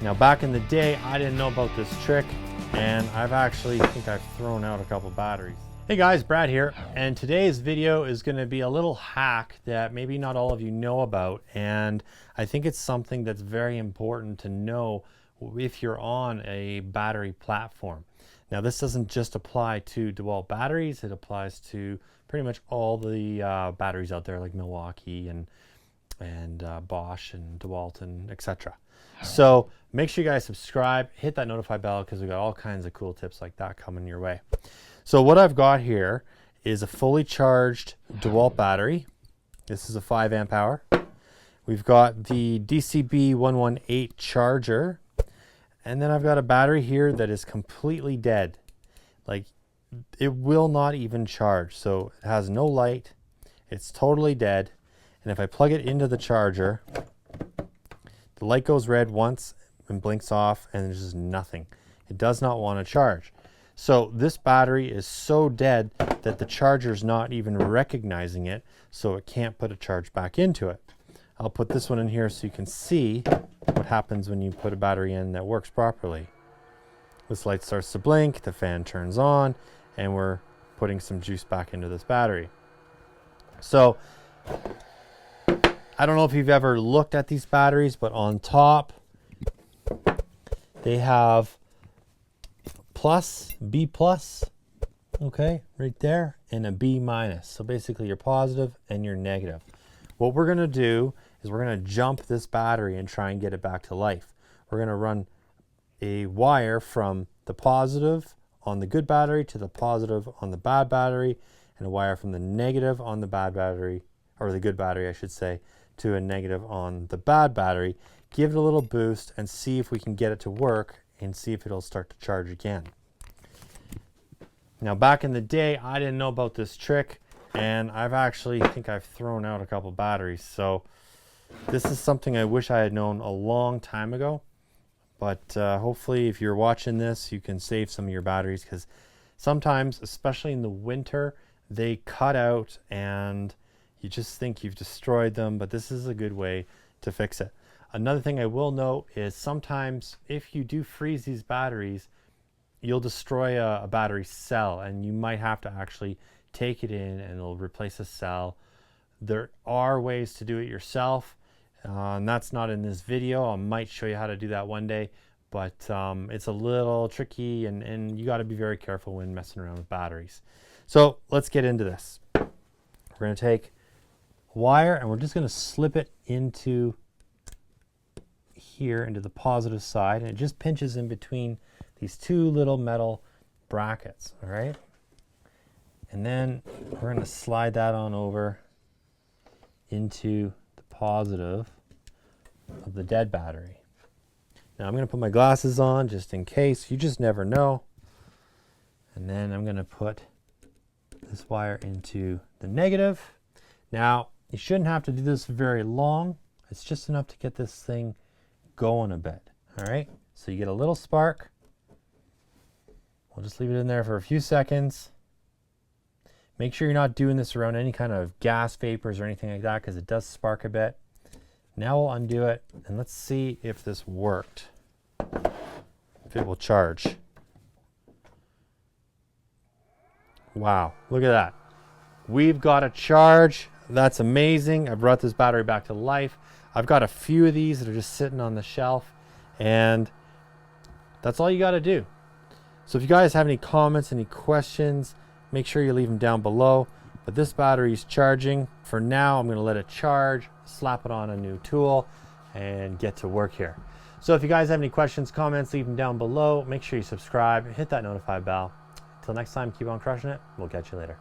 Now back in the day, I didn't know about this trick, and I think I've thrown out a couple batteries. Hey guys, Brad here, and today's video is going to be a little hack that maybe not all of you know about, and I think it's something that's very important to know if you're on a battery platform. Now this doesn't just apply to Dewalt batteries, it applies to pretty much all the batteries out there like Milwaukee and Bosch and Dewalt and etc. So make sure you guys subscribe, hit that notify bell because we got all kinds of cool tips like that coming your way. So what I've got here is a fully charged Dewalt battery. This is a 5 amp hour. We've got the DCB 118 charger. And then I've got a battery here that is completely dead. Like, it will not even charge. So it has no light. It's totally dead. And if I plug it into the charger, the light goes red once and blinks off, and there's just nothing. It does not want to charge. So this battery is so dead that the charger's not even recognizing it, so it can't put a charge back into it. I'll put this one in here so you can see what happens when you put a battery in that works properly. This light starts to blink, the fan turns on, and we're putting some juice back into this battery. So I don't know if you've ever looked at these batteries, but on top they have plus, B plus, okay, right there, and a B minus. So basically you're positive and you're negative. What we're going to do is we're going to jump this battery and try and get it back to life. We're going to run a wire from the positive on the good battery to the positive on the bad battery, and a wire from the negative on the bad battery, or the good battery I should say, to a negative on the bad battery. Give it a little boost and see if we can get it to work and see if it'll start to charge again. Now back in the day, I didn't know about this trick, and I think I've thrown out a couple batteries. So this is something I wish I had known a long time ago, but hopefully if you're watching this, you can save some of your batteries, because sometimes, especially in the winter, they cut out and you just think you've destroyed them, but this is a good way to fix it. Another thing I will note is sometimes if you do freeze these batteries, you'll destroy a battery cell, and you might have to actually take it in and it'll replace a cell. There are ways to do it yourself, and that's not in this video. I might show you how to do that one day, but it's a little tricky, and you got to be very careful when messing around with batteries. So let's get into this. We're going to take a wire and we're just going to slip it into here, into the positive side, and it just pinches in between these two little metal brackets. All right, and then we're going to slide that on over into the positive of the dead battery. Now I'm going to put my glasses on just in case, you just never know. And then I'm going to put this wire into the negative. Now you shouldn't have to do this very long. It's just enough to get this thing going a bit. All right, so you get a little spark. We'll just leave it in there for a few seconds. Make sure you're not doing this around any kind of gas vapors or anything like that, because it does spark a bit. Now we'll undo it, and let's see if this worked, if it will charge. Wow, look at that. We've got a charge. That's amazing. I brought this battery back to life. I've got a few of these that are just sitting on the shelf, and that's all you got to do. So if you guys have any comments, any questions, make sure you leave them down below. But this battery is charging. For now, I'm going to let it charge, slap it on a new tool, and get to work here. So if you guys have any questions, comments, leave them down below. Make sure you subscribe, hit that notify bell. Until next time, keep on crushing it. We'll catch you later.